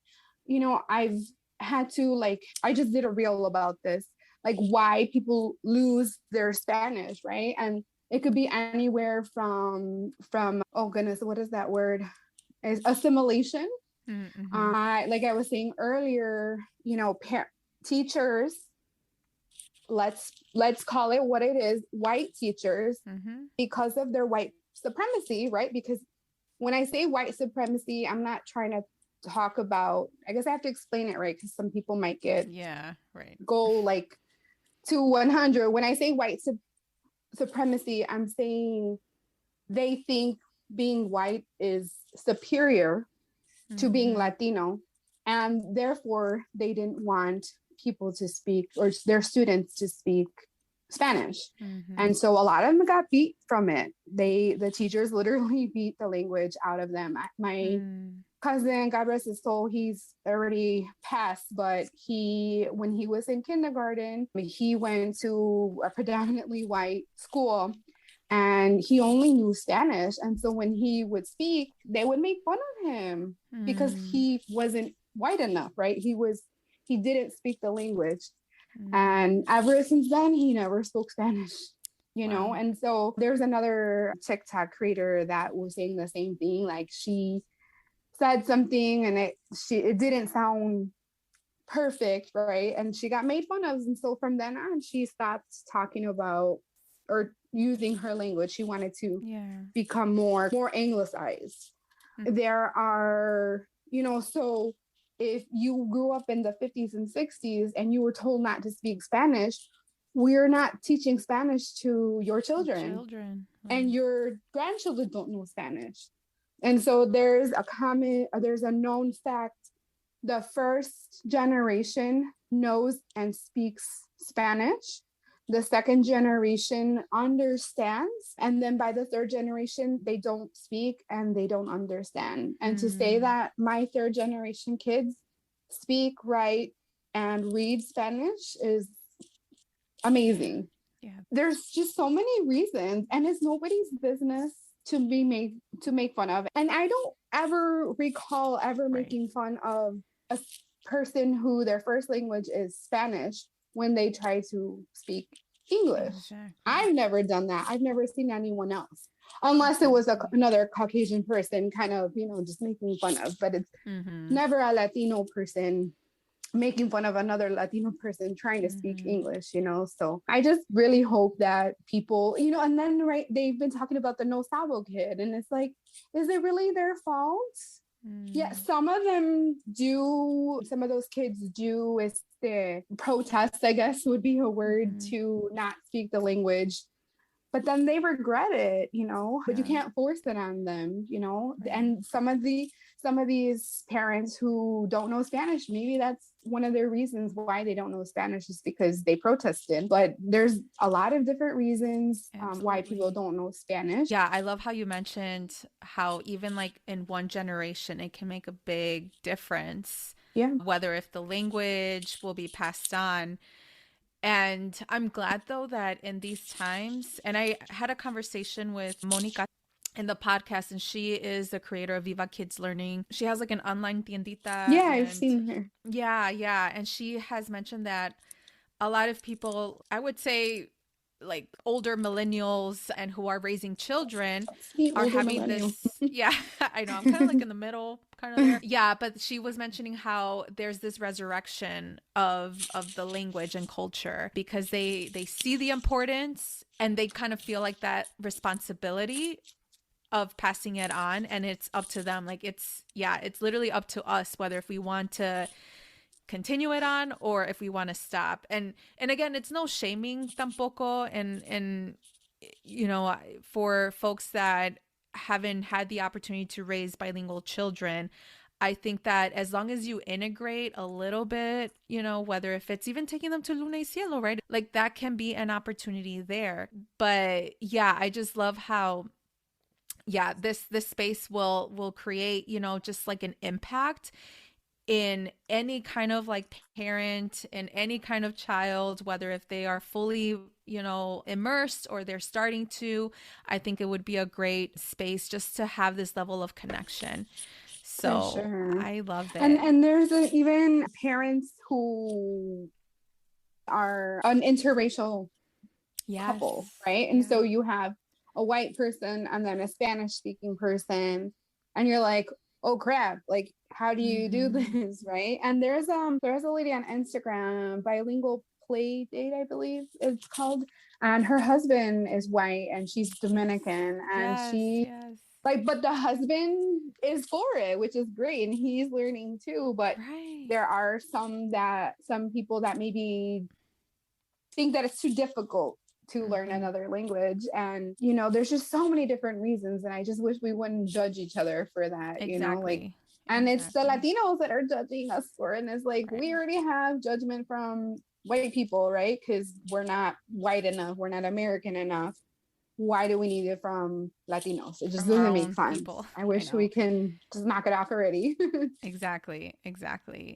I've had to, like, I just did a reel about this, like why people lose their Spanish, right? And it could be anywhere from oh goodness, what is that word? Is assimilation. Mm-hmm. Like I was saying earlier, teachers, let's call it what it is, white teachers, Mm-hmm. because of their white supremacy, right? Because when I say white supremacy, I'm not trying to talk about, I guess I have to explain it right, because some people might Yeah, right. go like to 100. When I say white supremacy, I'm saying they think being white is superior to being Mm-hmm. Latino, and therefore they didn't want people to speak, or their students to speak Spanish. Mm-hmm. And so a lot of them got beat from it. The teachers literally beat the language out of them. My Mm. cousin, God rest his soul, he's already passed, but when he was in kindergarten, he went to a predominantly white school, and he only knew Spanish. And so when he would speak, they would make fun of him because Mm. he wasn't white enough, right? He didn't speak the language. Mm. And ever since then, he never spoke Spanish, Wow. And so there's another TikTok creator that was saying the same thing. Like, she said something, and it didn't sound perfect, right? And she got made fun of. And so from then on, she stopped talking about or using her language. She wanted to Yeah. become more anglicized. Mm. There are, so if you grew up in the 50s and 60s and you were told not to speak Spanish, we're not teaching Spanish to your Your children, children. and your grandchildren don't know Spanish. And so there's a known fact: the first generation knows and speaks Spanish. The second generation understands. And then by the third generation, they don't speak and they don't understand. And to say Mm. that my third generation kids speak, write, and read Spanish is Yeah. amazing. Yeah. There's just so many reasons, and it's nobody's business to make fun of. And I don't ever recall ever Right. making fun of a person who their first language is Spanish when they try to speak English. Exactly. I've never done that. I've never seen anyone else. Unless it was another Caucasian person kind of, just making fun of, but it's never a Latino person making fun of another Latino person trying to speak English, So I just really hope that people, and then, right, they've been talking about the No Sabo kid, and it's like, is it really their fault? Yeah, some of those kids do protest, I guess would be a word, to not speak the language. But then they regret it, but you can't force it on them, right. And some of these parents who don't know Spanish, maybe that's one of their reasons why they don't know Spanish is because they protested. But there's a lot of different reasons why people don't know Spanish. Yeah, I love how you mentioned how even like in one generation, it can make a big difference. Yeah. Whether if the language will be passed on. And I'm glad though that in these times, and I had a conversation with Monica in the podcast, and she is the creator of Viva Kids Learning. She has like an online tiendita. Yeah, I've seen her. Yeah. And she has mentioned that a lot of people, I would say like older millennials and who are raising children are having this. Yeah, I know. I'm kind of like in the middle, kind of there. Yeah, but she was mentioning how there's this resurrection of the language and culture because they see the importance and they kind of feel like that responsibility of passing it on, and it's up to them. Like it's literally up to us whether if we want to continue it on or if we want to stop. And again, it's no shaming tampoco, and for folks that haven't had the opportunity to raise bilingual children, I think that as long as you integrate a little bit, whether if it's even taking them to Luna y Cielo, right, like that can be an opportunity there. But yeah, I just love how this space will create just like an impact in any kind of like parent and any kind of child, whether if they are fully, immersed or they're starting to. I think it would be a great space just to have this level of connection. So sure. I love it. And there's even parents who are an interracial couple, right? And so you have a white person and then a Spanish speaking person, and you're like, oh crap, like how do you do this, right? And there's a lady on Instagram, Bilingual Play Date, I believe it's called, and her husband is white and she's Dominican, and but the husband is for it, which is great, and he's learning too. But there are some people that maybe think that it's too difficult to learn another language, and there's just so many different reasons, and I just wish we wouldn't judge each other for that. And it's the Latinos that are judging us for it, and it's like we already have judgment from white people, right? Because we're not white enough, we're not American enough. Why do we need it from Latinos? It just doesn't make sense. I wish we can just knock it off already. Exactly.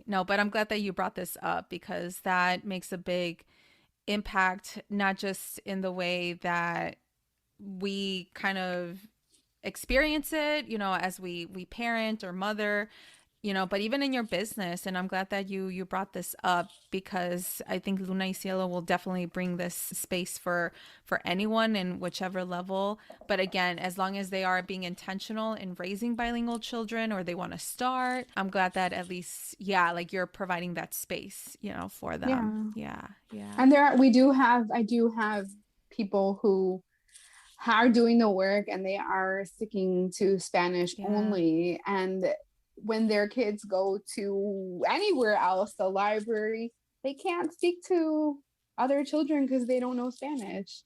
No, but I'm glad that you brought this up because that makes a big impact, not just in the way that we kind of experience it, as we parent or mother, but even in your business. And I'm glad that you brought this up because I think Luna y Cielo will definitely bring this space for anyone in whichever level. But again, as long as they are being intentional in raising bilingual children or they want to start, I'm glad that at least, like you're providing that space, for them. Yeah. And I do have people who are doing the work and they are sticking to Spanish only. And when their kids go to anywhere else, the library, they can't speak to other children because they don't know Spanish.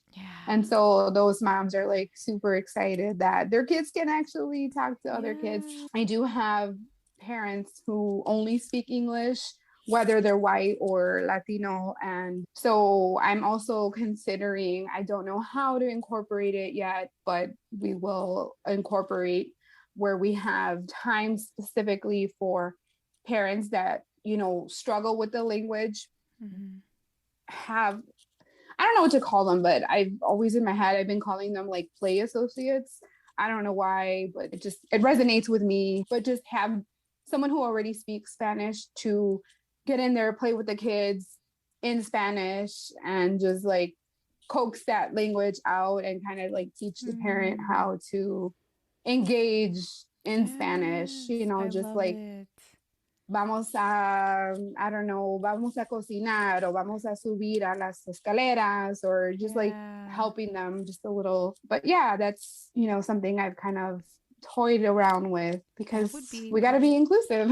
And so those moms are like super excited that their kids can actually talk to other kids. I do have parents who only speak English, whether they're white or Latino. And so I'm also considering, I don't know how to incorporate it yet, but we will incorporate where we have time specifically for parents that, struggle with the language, I don't know what to call them, but I've always in my head, I've been calling them like play associates. I don't know why, but it resonates with me. But just have someone who already speaks Spanish to get in there, play with the kids in Spanish, and just like coax that language out and kind of like teach the parent how to engage in Spanish, I just love like, it. vamos a, I don't know, vamos a cocinar o vamos a subir a las escaleras, or just like helping them just a little. But yeah, that's, something I've kind of toyed around with, because we got to be inclusive.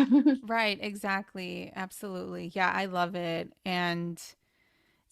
Right, exactly. Absolutely. Yeah, I love it. And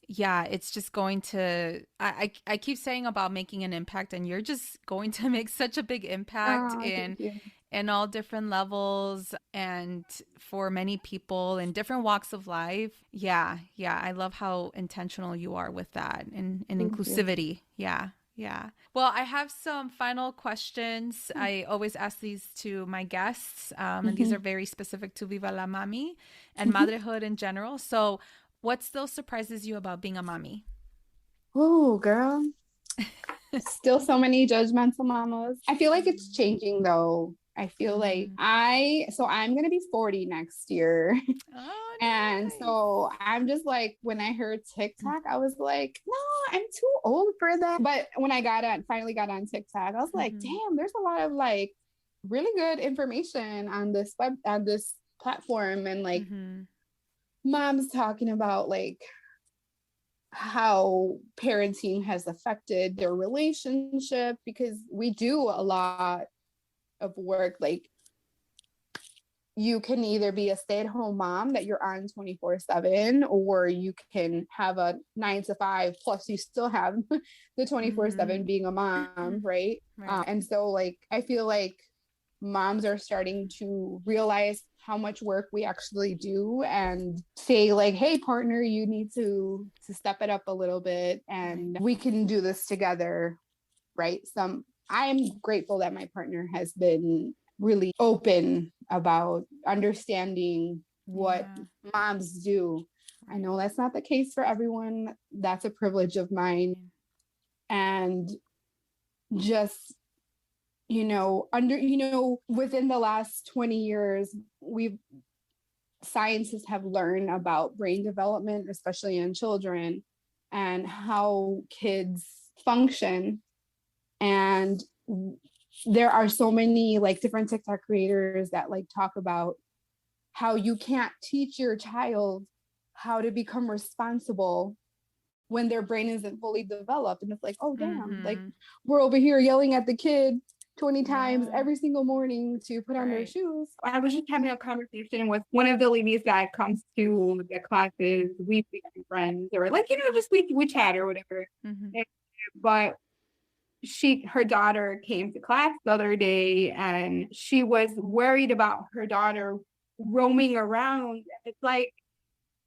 yeah, it's just going to I keep saying about making an impact, and you're just going to make such a big impact Oh, thank you. in all different levels and for many people in different walks of life. Yeah, yeah. I love how intentional you are with that and Thank you. inclusivity. Yeah. Yeah. Well, I have some final questions. I always ask these to my guests, and these are very specific to Viva la Mami and motherhood in general. So, what still surprises you about being a mommy? Oh, girl. Still so many judgmental mamas. I feel like it's changing though. I feel like I'm going to be 40 next year. Oh, And nice. so I'm just like, when I heard TikTok, I was like, no, I'm too old for that. But when I finally got on TikTok, I was like, damn, there's a lot of like really good information on this platform, and like moms talking about like how parenting has affected their relationship, because we do a lot of work. Like, you can either be a stay-at-home mom that you're on 24/7, or you can have a 9 to 5 plus you still have the 24/7 being a mom, right? And so like I feel like moms are starting to realize how much work we actually do, and say like, hey partner, you need to step it up a little bit, and we can do this together, right? I'm grateful that my partner has been really open about understanding what moms do. I know that's not the case for everyone. That's a privilege of mine. And just, within the last 20 years, scientists have learned about brain development, especially in children, and how kids function. And there are so many like different TikTok creators that like talk about how you can't teach your child how to become responsible when their brain isn't fully developed. And it's like, oh damn, like we're over here yelling at the kid 20 times every single morning to put on their shoes. I was just having a conversation with one of the ladies that comes to the classes. We become friends, or like, just we chat or whatever. But her daughter came to class the other day, and she was worried about her daughter roaming around. It's like,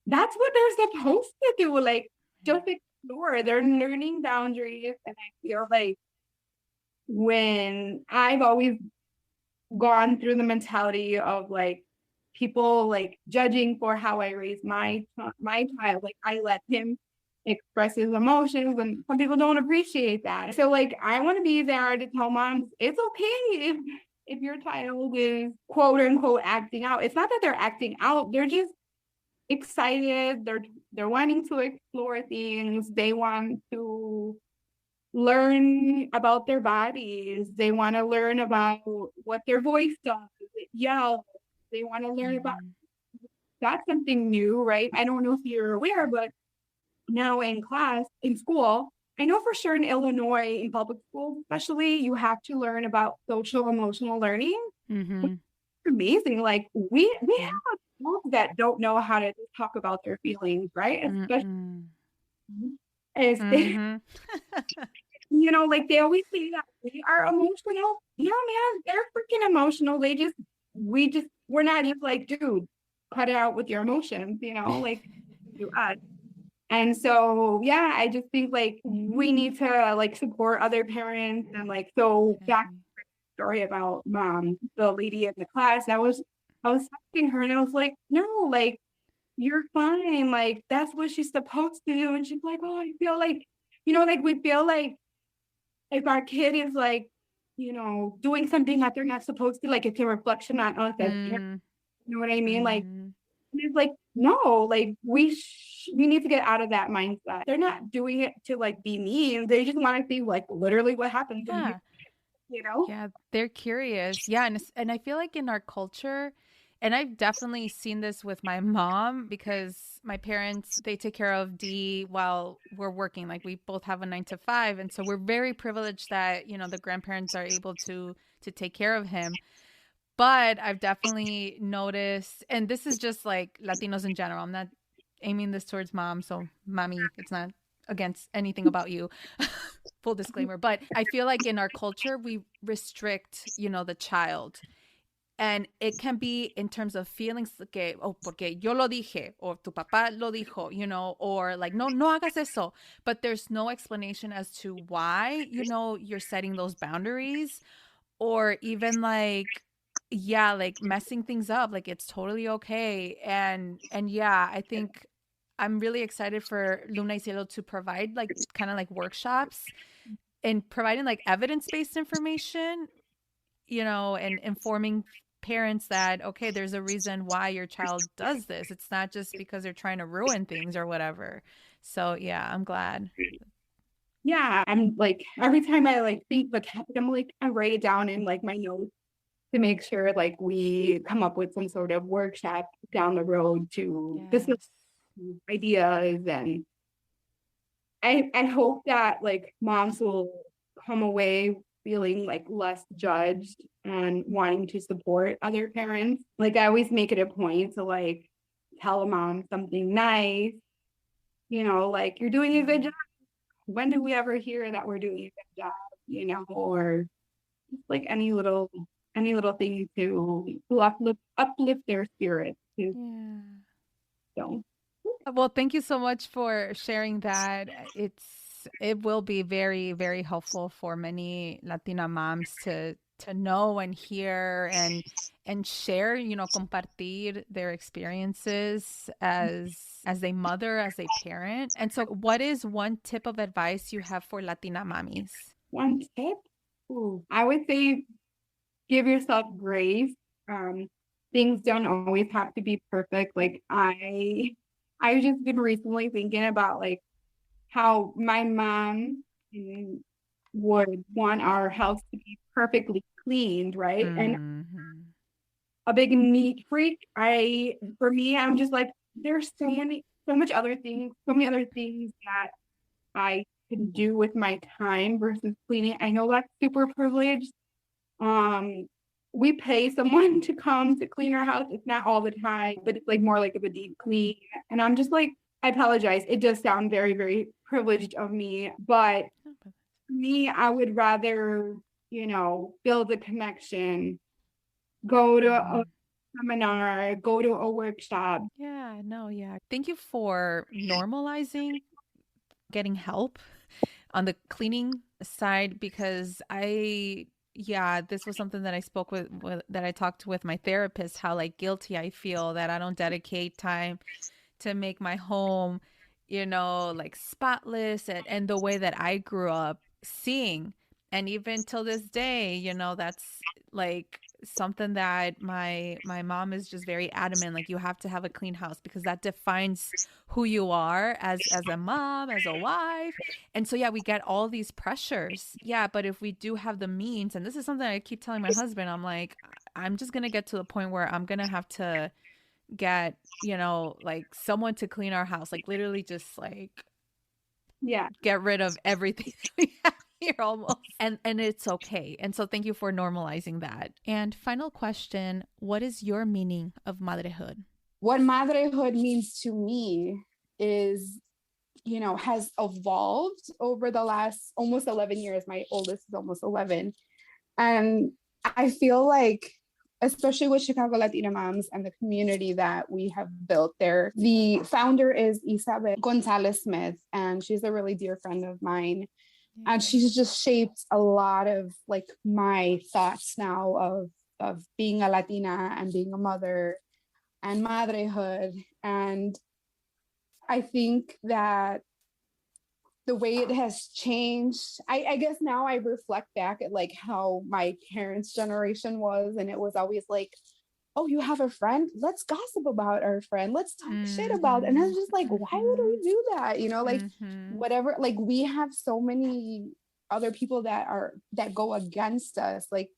that's what they're supposed to do. Like, just explore. They're learning boundaries. And I feel like when I've always gone through the mentality of like people like judging for how I raise my child, like I let him express his emotions, and some people don't appreciate that. So like I want to be there to tell moms it's okay if your child is quote unquote acting out. It's not that they're acting out, they're just excited, they're wanting to explore things, they want to learn about their bodies, they want to learn about what their voice does, it yells, they want to learn about that's something new, right? I don't know if you're aware, but now in school, I know for sure in Illinois, in public schools especially, you have to learn about social emotional learning. Amazing. Like we have adults that don't know how to talk about their feelings, right? Especially like they always say that we are emotional. No, man, they're freaking emotional. We're not just like, dude, cut it out with your emotions, like do us. And so, yeah, I just think like we need to like support other parents. And like, so back to the story about the lady in the class, I was asking her and I was like, no, like, you're fine. Like, that's what she's supposed to do. And she's like, oh, I feel like, like we feel like if our kid is like, doing something that they're not supposed to, like it's a reflection on us as parents. You know what I mean? Like, it's like, no, like we we need to get out of that mindset. They're not doing it to like be mean. They just want to see like literally what happens. Yeah. You know? Yeah, they're curious. Yeah, and I feel like in our culture, and I've definitely seen this with my mom because my parents, they take care of D while we're working. Like we both have a 9 to 5, and so we're very privileged that, the grandparents are able to take care of him. But I've definitely noticed, and this is just like Latinos in general. I'm not aiming this towards mom, so mommy, it's not against anything about you. Full disclaimer. But I feel like in our culture, we restrict, the child. And it can be in terms of feelings, que, oh, porque yo lo dije, or tu papá lo dijo, or like, no, no hagas eso. But there's no explanation as to why, you're setting those boundaries, or even like, yeah, like messing things up. Like it's totally okay. And yeah, I think I'm really excited for Luna y Cielo to provide like kind of like workshops and providing like evidence-based information, and informing parents that, okay, there's a reason why your child does this. It's not just because they're trying to ruin things or whatever. So yeah, I'm glad. Yeah, I'm like every time I like think the topic, I'm like I write it down in like my notes to make sure like we come up with some sort of workshop down the road to discuss Yes. ideas. And I hope that like moms will come away feeling like less judged and wanting to support other parents. Like I always make it a point to like tell a mom something nice, like you're doing a good job. When do we ever hear that we're doing a good job, or like any little thing to uplift their spirit too. Yeah. So Well, thank you so much for sharing that. It will be very, very helpful for many Latina moms to know and hear and share, compartir their experiences as a mother, as a parent. And so what is one tip of advice you have for Latina mommies? one tip, I would say give yourself grace. Um, Things don't always have to be perfect. Like I've just been recently thinking about like how my mom would want our house to be perfectly cleaned, right? And Mm-hmm. a big neat freak. For me, I'm just like, there's so many other things that I can do with my time versus cleaning. I know that's super privileged. Um, we pay someone to come to clean our house. It's not all the time, but it's like more like of a deep clean. And I'm just like, I apologize. It does sound very, very privileged of me, but me, I would rather, build a connection, go to a seminar, go to a workshop. Yeah, no, yeah. Thank you for normalizing getting help on the cleaning side because yeah, this was something that I spoke with that I talked with my therapist, how like guilty I feel that I don't dedicate time to make my home, like spotless and the way that I grew up seeing. And even till this day, that's like something that my mom is just very adamant, like you have to have a clean house because that defines who you are as a mom, as a wife. And so yeah, we get all these pressures. Yeah, but if we do have the means, and this is something I keep telling my husband, I'm like, I'm just gonna get to the point where I'm gonna have to get, like someone to clean our house, like literally just like Yeah. get rid of everything we have here almost. And it's okay. And so thank you for normalizing that. And final question, what is your meaning of motherhood? What motherhood means to me is, has evolved over the last almost 11 years. My oldest is almost 11. And I feel like, especially with Chicago Latina Moms and the community that we have built there, the founder is Isabel Gonzalez Smith, and she's a really dear friend of mine. Yeah. And she's just shaped a lot of like my thoughts now of being a Latina and being a mother and motherhood. And I think that the way it has changed, I guess now I reflect back at like how my parents' generation was, and it was always like, oh, you have a friend? Let's gossip about our friend. Let's talk shit about it. And I was just like, why would we do that? You know, like whatever, like we have so many other people that go against us. Like,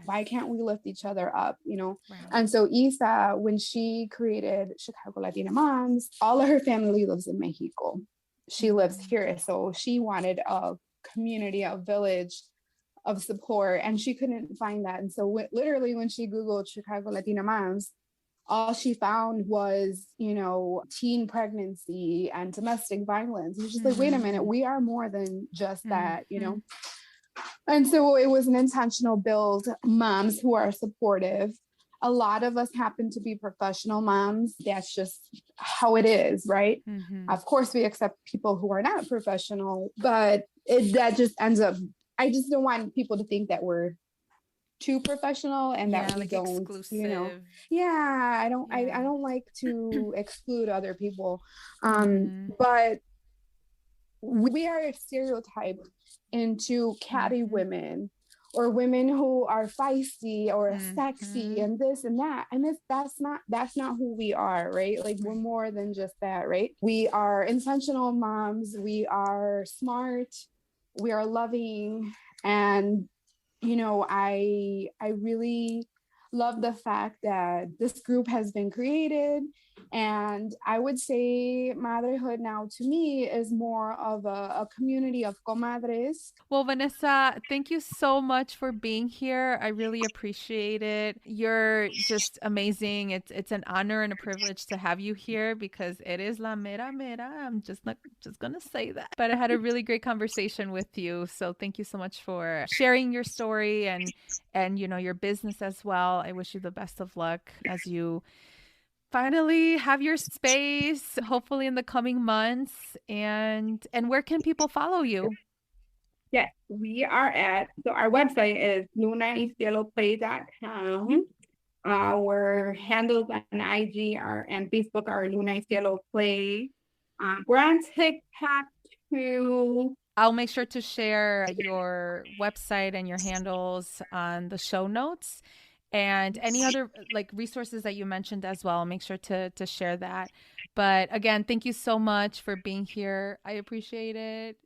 why can't we lift each other up, you know? Right. And so Isa, when she created Chicago Latina Moms, all of her family lives in Mexico. She lives here. So she wanted a community, a village of support, and she couldn't find that. And so literally when she Googled Chicago Latina Moms, all she found was, you know, teen pregnancy and domestic violence. It's just like, wait a minute, we are more than just that, you know? And so it was an intentional build, moms who are supportive. A lot of us happen to be professional moms. That's just how it is, right? Of course, we accept people who are not professional, but that just ends up, I just don't want people to think that we're too professional and that we like don't, exclusive. You know, I don't like to exclude other people. But we are stereotyped into catty women or women who are feisty or sexy and this and that. And that's not who we are, right? Like we're more than just that, right? We are intentional moms. We are smart. We are loving. And, you know, I really love the fact that this group has been created. And I would say motherhood now to me is more of a community of comadres. Well, Vanessa, thank you so much for being here. I really appreciate it. You're just amazing. It's an honor and a privilege to have you here because it is la mera mera. I'm just going to say that. But I had a really great conversation with you. So thank you so much for sharing your story and you know, your business as well. I wish you the best of luck as you finally have your space, hopefully in the coming months. And where can people follow you? Yes, we are so our website is lunaycieloplay.com. Our handles on IG and Facebook are Luna y Cielo Play. We're on TikTok too. I'll make sure to share your website and your handles on the show notes. And any other like resources that you mentioned as well, make sure to share that. But again, thank you so much for being here. I appreciate it.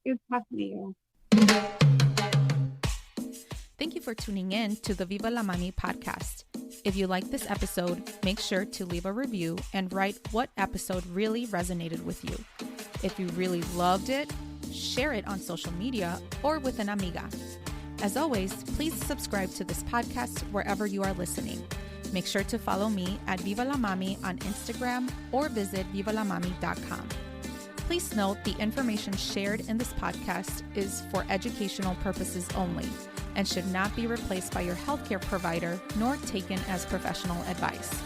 It's possible. Thank you for tuning in to the Viva la Mami podcast. If you like this episode, make sure to leave a review and write what episode really resonated with you. If you really loved it, share it on social media or with an amiga. As always, please subscribe to this podcast wherever you are listening. Make sure to follow me at Viva la Mami on Instagram or visit vivalamami.com. Please note the information shared in this podcast is for educational purposes only and should not be replaced by your healthcare provider nor taken as professional advice.